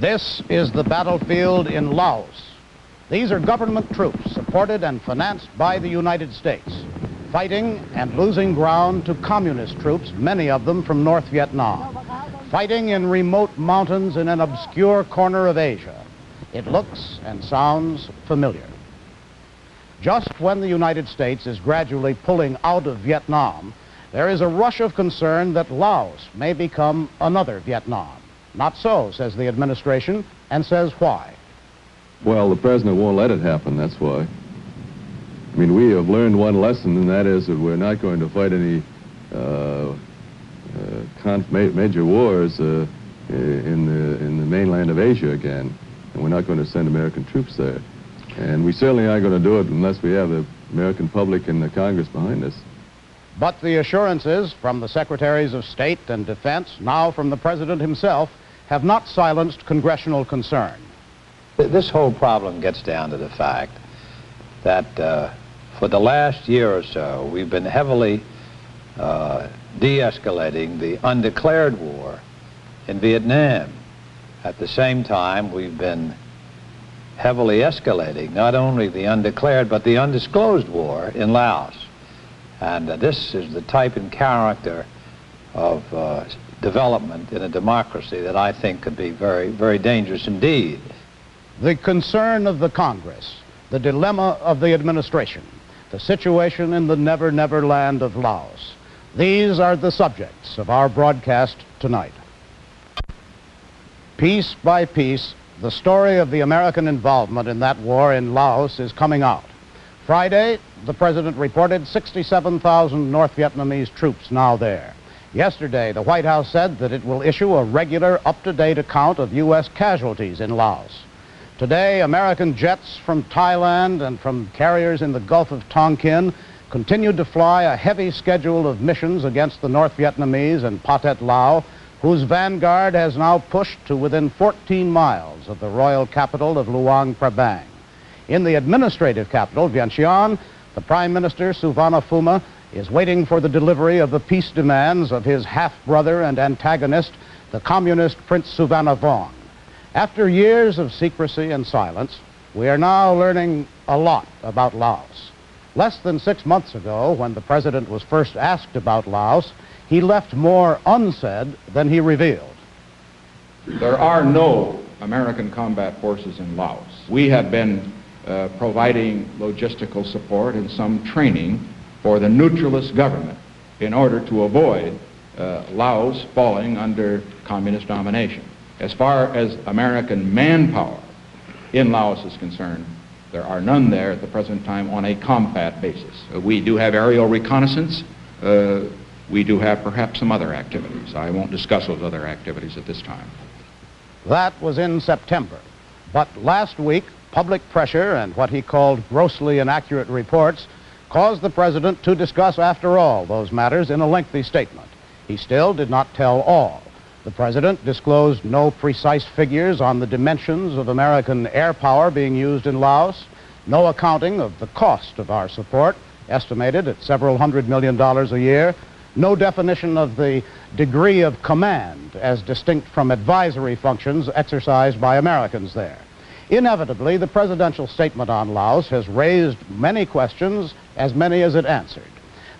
This is the battlefield in Laos. These are government troops supported and financed by the United States, fighting and losing ground to communist troops, many of them from North Vietnam, fighting in remote mountains in an obscure corner of Asia. It looks and sounds familiar. Just when the United States is gradually pulling out of Vietnam, there is a rush of concern that Laos may become another Vietnam. Not so, says the administration, and says why. Well, the president won't let it happen, that's why. I mean, we have learned one lesson, and that is that we're not going to fight any major wars in the mainland of Asia again, and we're not going to send American troops there. And we certainly aren't going to do it unless we have the American public and the Congress behind us. But the assurances from the Secretaries of State and Defense, now from the President himself, have not silenced congressional concern. This whole problem gets down to the fact that for the last year or so, we've been heavily de-escalating the undeclared war in Vietnam. At the same time, we've been heavily escalating not only the undeclared but the undisclosed war in Laos. And this is the type and character of development in a democracy that I think could be very, very dangerous indeed. The concern of the Congress, the dilemma of the administration, the situation in the never-never land of Laos. These are the subjects of our broadcast tonight. Piece by piece, the story of the American involvement in that war in Laos is coming out. Friday, the President reported 67,000 North Vietnamese troops now there. Yesterday, the White House said that it will issue a regular, up-to-date account of U.S. casualties in Laos. Today, American jets from Thailand and from carriers in the Gulf of Tonkin continued to fly a heavy schedule of missions against the North Vietnamese and Pathet Lao, whose vanguard has now pushed to within 14 miles of the royal capital of Luang Prabang. In the administrative capital, Vientiane, the Prime Minister, Suvarnabhumi, is waiting for the delivery of the peace demands of his half-brother and antagonist, the communist Prince Suvarnabhumi. After years of secrecy and silence, we are now learning a lot about Laos. Less than 6 months ago, when the President was first asked about Laos, he left more unsaid than he revealed. There are no American combat forces in Laos. We have been providing logistical support and some training for the neutralist government in order to avoid Laos falling under communist domination. As far as American manpower in Laos is concerned, there are none there at the present time on a combat basis. We do have aerial reconnaissance. We do have perhaps some other activities. I won't discuss those other activities at this time. That was in September. But last week, public pressure and what he called grossly inaccurate reports caused the President to discuss, after all, those matters in a lengthy statement. He still did not tell all. The President disclosed no precise figures on the dimensions of American air power being used in Laos, no accounting of the cost of our support, estimated at several $100 million a year, no definition of the degree of command as distinct from advisory functions exercised by Americans there. Inevitably, the presidential statement on Laos has raised many questions, as many as it answered.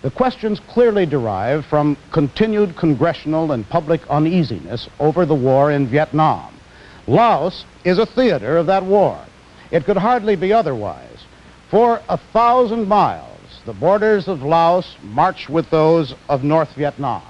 The questions clearly derive from continued congressional and public uneasiness over the war in Vietnam. Laos is a theater of that war. It could hardly be otherwise. For 1,000 miles, the borders of Laos march with those of North Vietnam.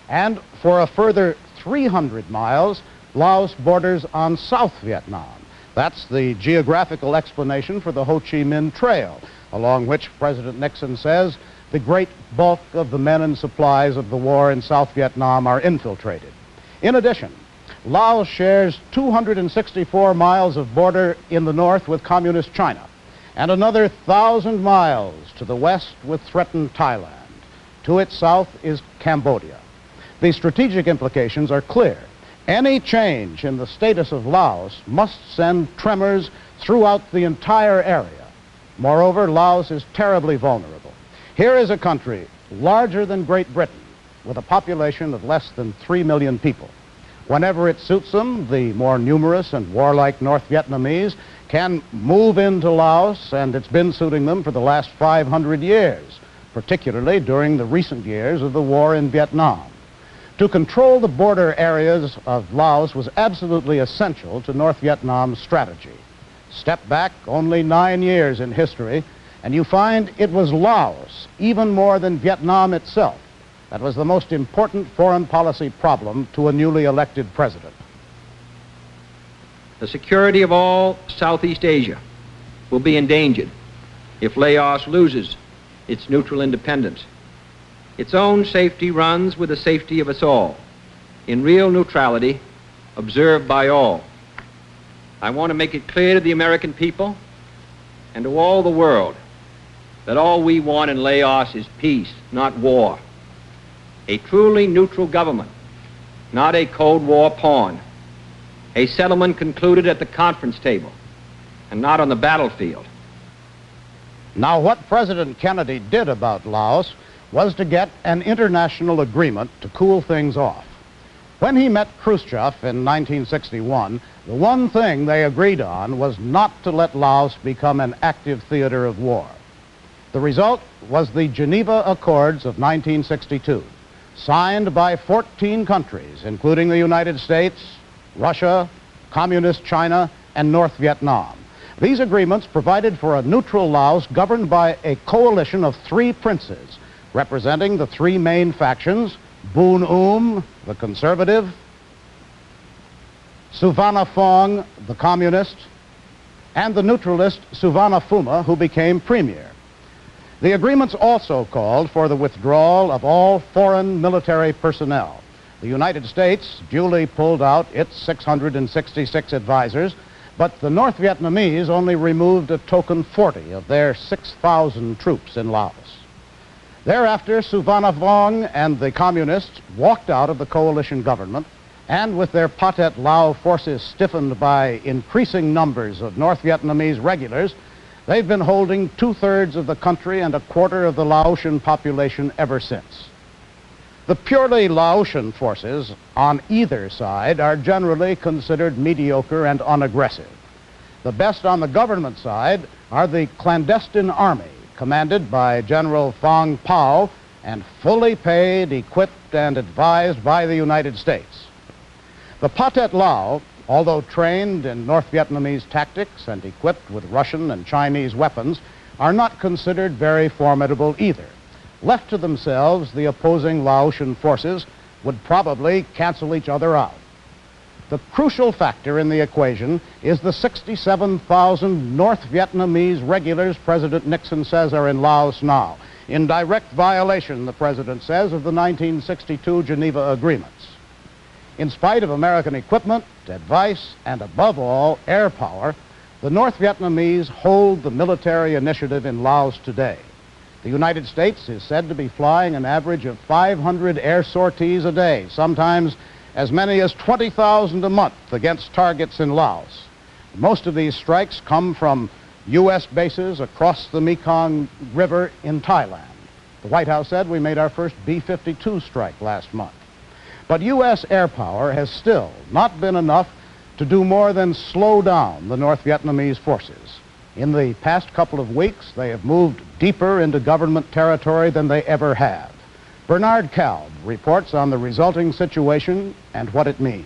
And for a further 300 miles, Laos borders on South Vietnam. That's the geographical explanation for the Ho Chi Minh Trail, along which President Nixon says the great bulk of the men and supplies of the war in South Vietnam are infiltrated. In addition, Laos shares 264 miles of border in the north with communist China, and another 1,000 miles to the west with threatened Thailand. To its south is Cambodia. The strategic implications are clear. Any change in the status of Laos must send tremors throughout the entire area. Moreover, Laos is terribly vulnerable. Here is a country larger than Great Britain, with a population of less than 3 million people. Whenever it suits them, the more numerous and warlike North Vietnamese can move into Laos, and it's been suiting them for the last 500 years, particularly during the recent years of the war in Vietnam. To control the border areas of Laos was absolutely essential to North Vietnam's strategy. Step back only 9 years in history, and you find it was Laos, even more than Vietnam itself, that was the most important foreign policy problem to a newly elected president. The security of all Southeast Asia will be endangered if Laos loses its neutral independence. Its own safety runs with the safety of us all, in real neutrality observed by all. I want to make it clear to the American people and to all the world that all we want in Laos is peace, not war. A truly neutral government, not a Cold War pawn. A settlement concluded at the conference table and not on the battlefield. Now, what President Kennedy did about Laos was to get an international agreement to cool things off. When he met Khrushchev in 1961, the one thing they agreed on was not to let Laos become an active theater of war. The result was the Geneva Accords of 1962, signed by 14 countries, including the United States, Russia, Communist China, and North Vietnam. These agreements provided for a neutral Laos governed by a coalition of 3 princes, representing the 3 main factions: Boon the conservative, Suvarnabhumi, the communist, and the neutralist Suvarnabhumi, who became premier. The agreements also called for the withdrawal of all foreign military personnel. The United States duly pulled out its 666 advisors, but the North Vietnamese only removed a token 40 of their 6,000 troops in Laos. Thereafter, Suvarnabhumi and the communists walked out of the coalition government, and with their Pathet Lao forces stiffened by increasing numbers of North Vietnamese regulars, they've been holding 2/3 of the country and a quarter of the Laotian population ever since. The purely Laotian forces on either side are generally considered mediocre and unaggressive. The best on the government side are the clandestine army, commanded by General Phang Pao and fully paid, equipped, and advised by the United States. The Pathet Lao, although trained in North Vietnamese tactics and equipped with Russian and Chinese weapons, are not considered very formidable either. Left to themselves, the opposing Laotian forces would probably cancel each other out. The crucial factor in the equation is the 67,000 North Vietnamese regulars President Nixon says are in Laos now, in direct violation, the president says, of the 1962 Geneva Agreements. In spite of American equipment, advice, and above all, air power, the North Vietnamese hold the military initiative in Laos today. The United States is said to be flying an average of 500 air sorties a day, sometimes as many as 20,000 a month against targets in Laos. Most of these strikes come from U.S. bases across the Mekong River in Thailand. The White House said we made our first B-52 strike last month. But U.S. air power has still not been enough to do more than slow down the North Vietnamese forces. In the past couple of weeks, they have moved deeper into government territory than they ever have. Bernard Kalb reports on the resulting situation and what it means.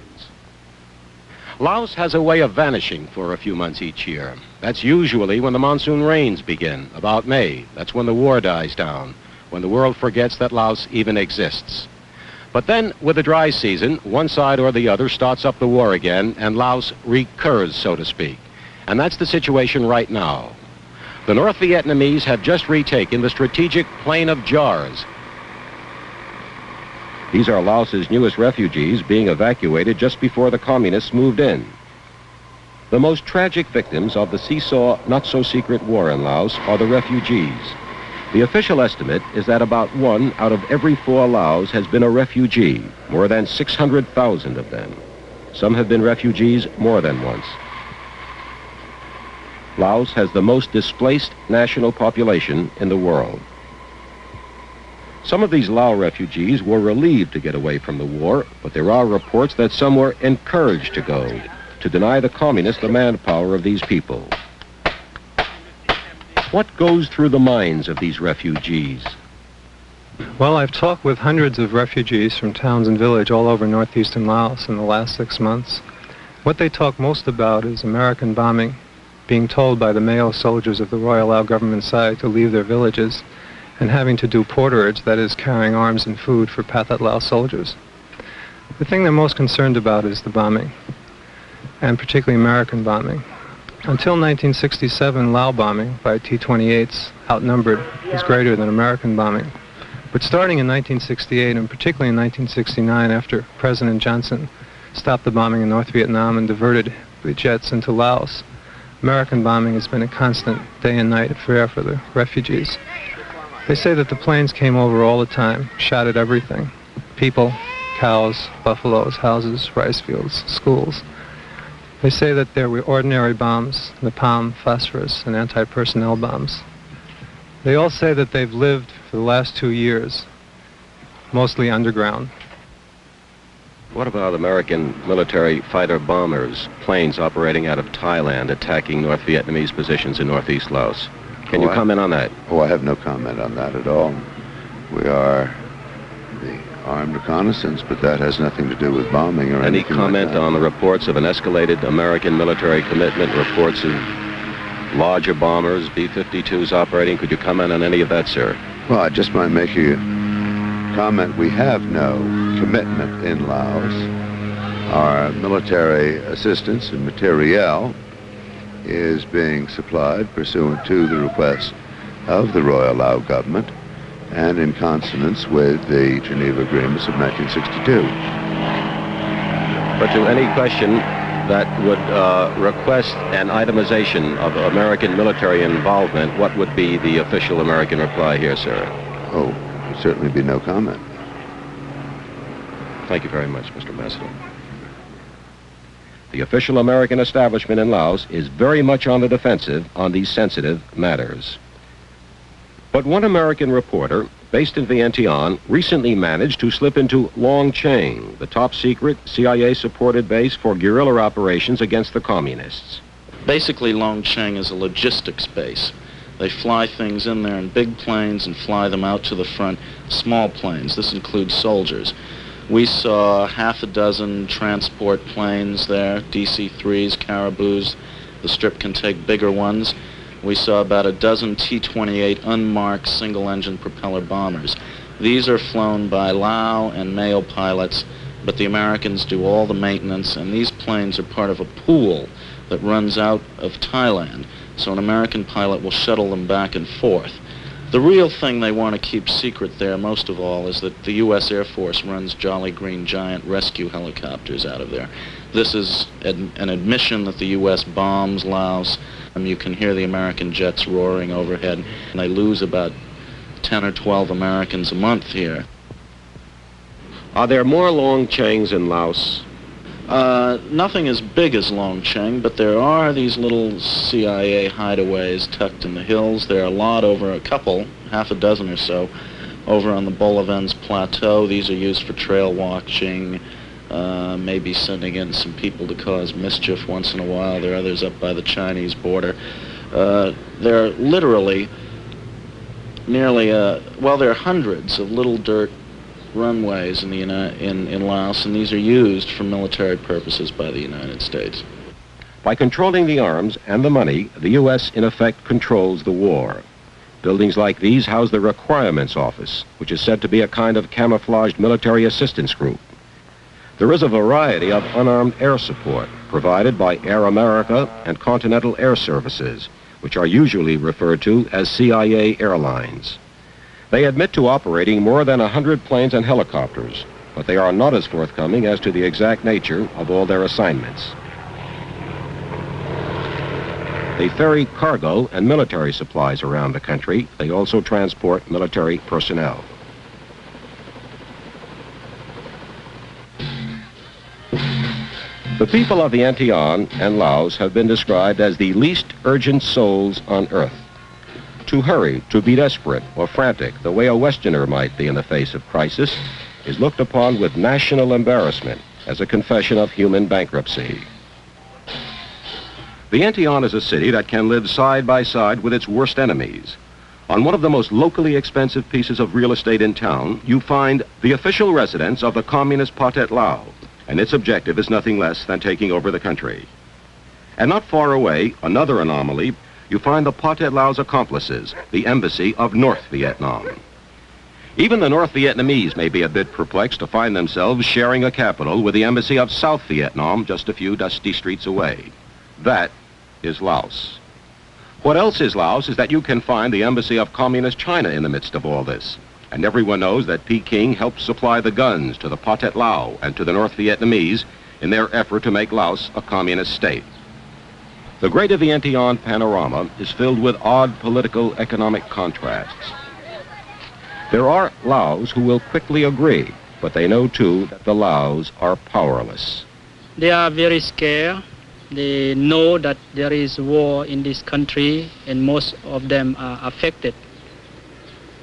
Laos has a way of vanishing for a few months each year. That's usually when the monsoon rains begin, about May. That's when the war dies down, when the world forgets that Laos even exists. But then, with the dry season, one side or the other starts up the war again, and Laos recurs, so to speak. And that's the situation right now. The North Vietnamese have just retaken the strategic Plain of Jars. These are Laos's newest refugees being evacuated just before the communists moved in. The most tragic victims of the seesaw, not-so-secret war in Laos are the refugees. The official estimate is that about 1 out of every 4 Laos has been a refugee, more than 600,000 of them. Some have been refugees more than once. Laos has the most displaced national population in the world. Some of these Lao refugees were relieved to get away from the war, but there are reports that some were encouraged to go, to deny the communists the manpower of these people. What goes through the minds of these refugees? Well, I've talked with hundreds of refugees from towns and villages all over northeastern Laos in the last 6 months. What they talk most about is American bombing, being told by the male soldiers of the Royal Lao government side to leave their villages, and having to do porterage, that is, carrying arms and food for Pathet Lao soldiers. The thing they're most concerned about is the bombing, and particularly American bombing. Until 1967, Lao bombing by T-28s outnumbered was greater than American bombing. But starting in 1968, and particularly in 1969, after President Johnson stopped the bombing in North Vietnam and diverted the jets into Laos, American bombing has been a constant day and night affair for the refugees. They say that the planes came over all the time, shot at everything: people, cows, buffaloes, houses, rice fields, schools. They say that there were ordinary bombs, napalm, phosphorus, and anti-personnel bombs. They all say that they've lived for the last 2 years, mostly underground. What about American military fighter bombers, planes operating out of Thailand, attacking North Vietnamese positions in northeast Laos? Can you comment on that? Oh, I have no comment on that at all. We are the armed reconnaissance, but that has nothing to do with bombing or anything. Any comment on the reports of an escalated American military commitment, reports of larger bombers, B-52s operating? Could you comment on any of that, sir? Well, I just might make a comment. We have no commitment in Laos. Our military assistance and materiel is being supplied pursuant to the request of the Royal Lao government and in consonance with the Geneva Agreements of 1962. But to any question that would request an itemization of American military involvement, what would be the official American reply here, sir? Oh, there would certainly be no comment. Thank you very much, Mr. Ambassador. The official American establishment in Laos is very much on the defensive on these sensitive matters. But one American reporter, based in Vientiane, recently managed to slip into Long Cheng, the top-secret CIA-supported base for guerrilla operations against the communists. Basically, Long Cheng is a logistics base. They fly things in there in big planes and fly them out to the front, small planes. This includes soldiers. We saw half a dozen transport planes there, DC-3s, Caribous. The strip can take bigger ones. We saw about a dozen T-28 unmarked single-engine propeller bombers. These are flown by Lao and male pilots, but the Americans do all the maintenance, and these planes are part of a pool that runs out of Thailand, so an American pilot will shuttle them back and forth. The real thing they want to keep secret there, most of all, is that the U.S. Air Force runs Jolly Green Giant rescue helicopters out of there. This is an admission that the U.S. bombs Laos. You can hear the American jets roaring overhead, and they lose about 10 or 12 Americans a month here. Are there more Long Chengs in Laos? Nothing as big as Long Cheng, but there are these little CIA hideaways tucked in the hills. There are a lot, over a couple, half a dozen or so, over on the Bolavens Plateau. These are used for trail watching, maybe sending in some people to cause mischief once in a while. There are others up by the Chinese border. There are literally nearly, well, there are hundreds of little dirt runways in Laos, and these are used for military purposes by the United States. By controlling the arms and the money, the U.S. in effect controls the war. Buildings like these house the Requirements Office, which is said to be a kind of camouflaged military assistance group. There is a variety of unarmed air support provided by Air America and Continental Air Services, which are usually referred to as CIA airlines. They admit to operating more than 100 planes and helicopters, but they are not as forthcoming as to the exact nature of all their assignments. They ferry cargo and military supplies around the country. They also transport military personnel. The people of Vientiane and Laos have been described as the least urgent souls on earth. To hurry, to be desperate or frantic, the way a Westerner might be in the face of crisis, is looked upon with national embarrassment as a confession of human bankruptcy. Vientiane is a city that can live side by side with its worst enemies. On one of the most locally expensive pieces of real estate in town, you find the official residence of the communist Pathet Lao, and its objective is nothing less than taking over the country. And not far away, another anomaly, you find the Pathet Lao's accomplices, the embassy of North Vietnam. Even the North Vietnamese may be a bit perplexed to find themselves sharing a capital with the embassy of South Vietnam just a few dusty streets away. That is Laos. What else is Laos is that you can find the embassy of Communist China in the midst of all this. And everyone knows that Peking helped supply the guns to the Pathet Lao and to the North Vietnamese in their effort to make Laos a communist state. The Greater Vientiane panorama is filled with odd political economic contrasts. There are Laos who will quickly agree, but they know too that the Laos are powerless. They are very scared. They know that there is war in this country and most of them are affected.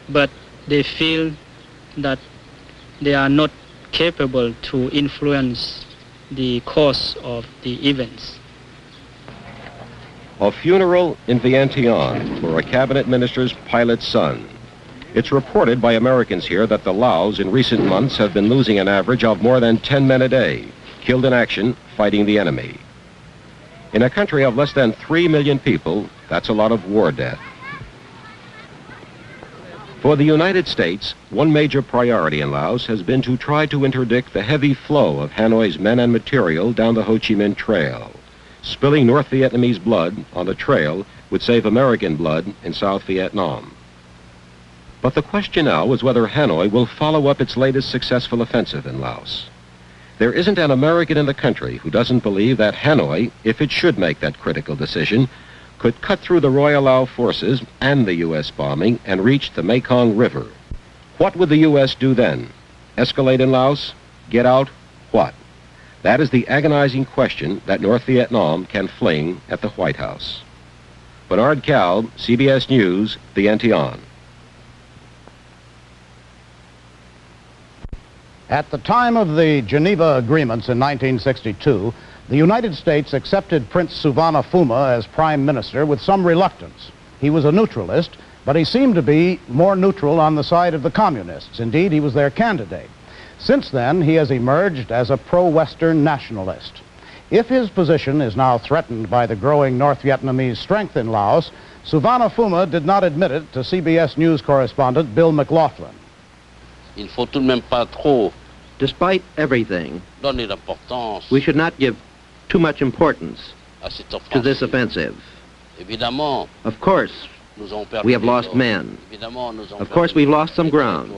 But they feel that they are not capable to influence the course of the events. A funeral in Vientiane for a cabinet minister's pilot's son. It's reported by Americans here that the Laos in recent months have been losing an average of more than 10 men a day, killed in action fighting the enemy. In a country of less than 3 million people, that's a lot of war death. For the United States, one major priority in Laos has been to try to interdict the heavy flow of Hanoi's men and material down the Ho Chi Minh Trail. Spilling North Vietnamese blood on the trail would save American blood in South Vietnam. But the question now is whether Hanoi will follow up its latest successful offensive in Laos. There isn't an American in the country who doesn't believe that Hanoi, if it should make that critical decision, could cut through the Royal Lao forces and the U.S. bombing and reach the Mekong River. What would the U.S. do then? Escalate in Laos? Get out? What? That is the agonizing question that North Vietnam can fling at the White House. Bernard Kalb, CBS News, Vientiane. At the time of the Geneva Agreements in 1962, the United States accepted Prince Suvarnabhuma as prime minister with some reluctance. He was a neutralist, but he seemed to be more neutral on the side of the communists. Indeed, he was their candidate. Since then, he has emerged as a pro-Western nationalist. If his position is now threatened by the growing North Vietnamese strength in Laos, Suvarnabhuma did not admit it to CBS News correspondent Bill McLaughlin. Despite everything, we should not give too much importance to this offensive. Of course, we have lost men. Of course, we've lost some ground.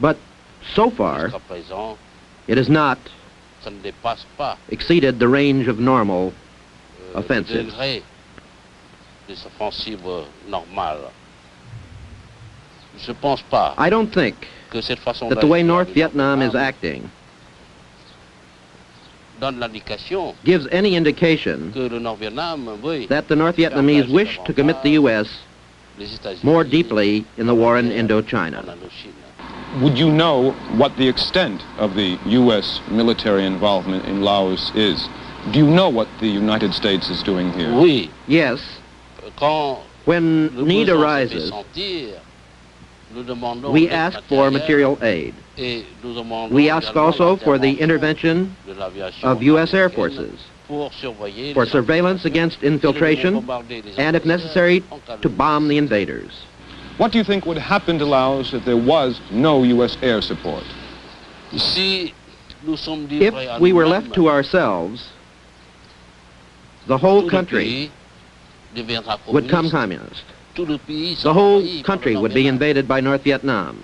But so far, it has not exceeded the range of normal offensives. I don't think that the way North Vietnam is acting gives any indication that the North Vietnamese wish to commit the U.S. more deeply in the war in Indochina. Would you know what the extent of the U.S. military involvement in Laos is? Do you know what the United States is doing here? Yes. When need arises, we ask for material aid. We ask also for the intervention of U.S. Air Forces for surveillance against infiltration and, if necessary, to bomb the invaders. What do you think would happen to Laos if there was no U.S. air support? If we were left to ourselves, the whole country would come communist. The whole country would be invaded by North Vietnam.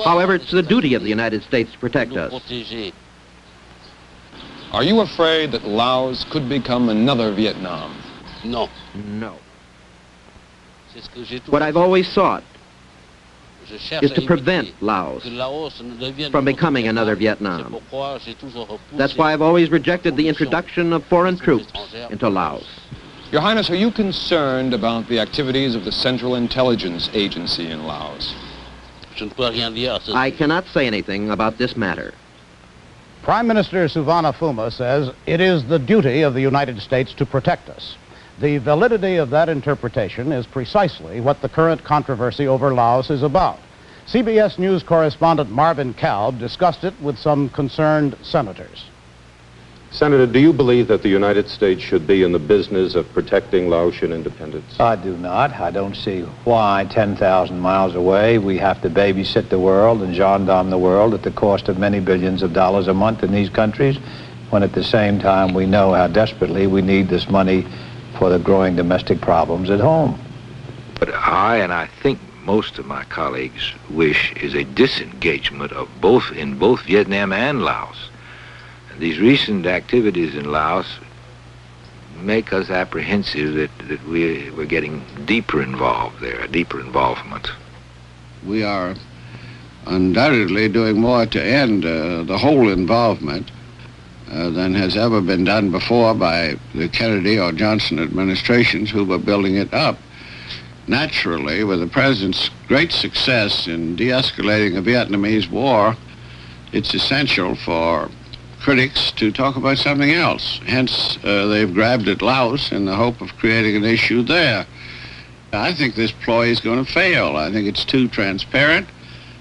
However, it's the duty of the United States to protect us. Are you afraid that Laos could become another Vietnam? No. What I've always sought is to prevent Laos from becoming another Vietnam. That's why I've always rejected the introduction of foreign troops into Laos. Your Highness, are you concerned about the activities of the Central Intelligence Agency in Laos? I cannot say anything about this matter. Prime Minister Suvarnabhumi says it is the duty of the United States to protect us. The validity of that interpretation is precisely what the current controversy over Laos is about. CBS News correspondent Marvin Kalb discussed it with some concerned senators. Senator, do you believe that the United States should be in the business of protecting Laotian independence? I do not. I don't see why 10,000 miles away we have to babysit the world and gendarme the world at the cost of many billions of dollars a month in these countries, when at the same time we know how desperately we need this money for the growing domestic problems at home. But I, and I think most of my colleagues, wish is a disengagement of both Vietnam and Laos. These recent activities in Laos make us apprehensive that we're getting deeper involved there, a deeper involvement. We are undoubtedly doing more to end the whole involvement than has ever been done before by the Kennedy or Johnson administrations who were building it up. Naturally, with the President's great success in de-escalating the Vietnamese War, it's essential for critics to talk about something else. Hence, they've grabbed at Laos in the hope of creating an issue there. I think this ploy is going to fail. I think it's too transparent,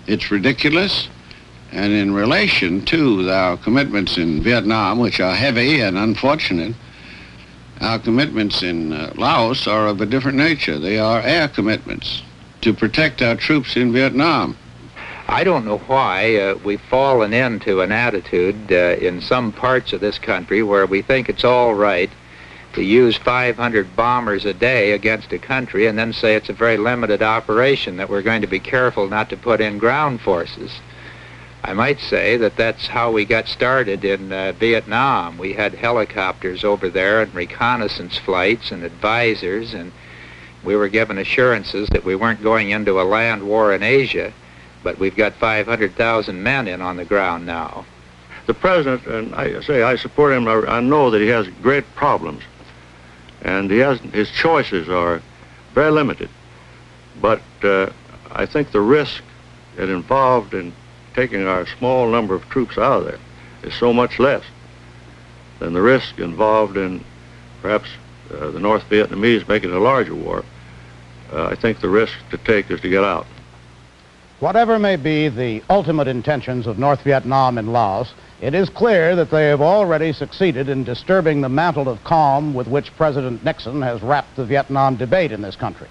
it's ridiculous, and in relation to our commitments in Vietnam, which are heavy and unfortunate, our commitments in Laos are of a different nature. They are air commitments to protect our troops in Vietnam. I don't know why we've fallen into an attitude in some parts of this country where we think it's all right to use 500 bombers a day against a country and then say it's a very limited operation, that we're going to be careful not to put in ground forces. I might say that that's how we got started in Vietnam. We had helicopters over there and reconnaissance flights and advisors, and we were given assurances that we weren't going into a land war in Asia. But we've got 500,000 men in on the ground now. The President, and I support him, I know that he has great problems. And his choices are very limited. But I think the risk that involved in taking our small number of troops out of there is so much less than the risk involved in perhaps the North Vietnamese making a larger war. I think the risk to take is to get out. Whatever may be the ultimate intentions of North Vietnam and Laos, it is clear that they have already succeeded in disturbing the mantle of calm with which President Nixon has wrapped the Vietnam debate in this country.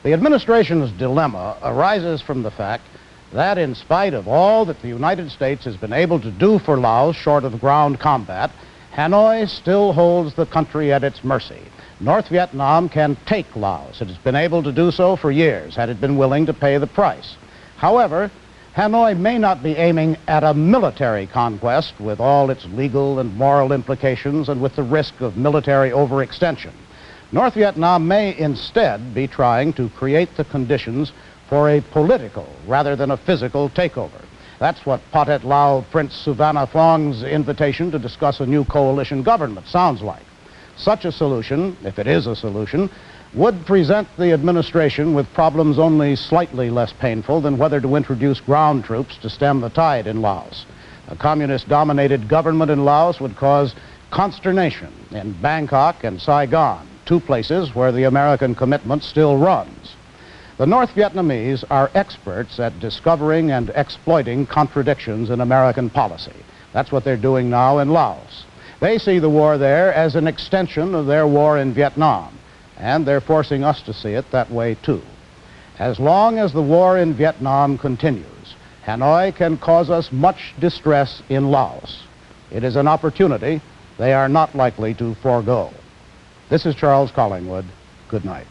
The administration's dilemma arises from the fact that in spite of all that the United States has been able to do for Laos short of ground combat, Hanoi still holds the country at its mercy. North Vietnam can take Laos. It has been able to do so for years, had it been willing to pay the price. However, Hanoi may not be aiming at a military conquest with all its legal and moral implications and with the risk of military overextension. North Vietnam may instead be trying to create the conditions for a political rather than a physical takeover. That's what Pathet Lao Prince Suvarnabhumu's invitation to discuss a new coalition government sounds like. Such a solution, if it is a solution, would present the administration with problems only slightly less painful than whether to introduce ground troops to stem the tide in Laos. A communist-dominated government in Laos would cause consternation in Bangkok and Saigon, two places where the American commitment still runs. The North Vietnamese are experts at discovering and exploiting contradictions in American policy. That's what they're doing now in Laos. They see the war there as an extension of their war in Vietnam, and they're forcing us to see it that way too. As long as the war in Vietnam continues, Hanoi can cause us much distress in Laos. It is an opportunity they are not likely to forego. This is Charles Collingwood. Good night.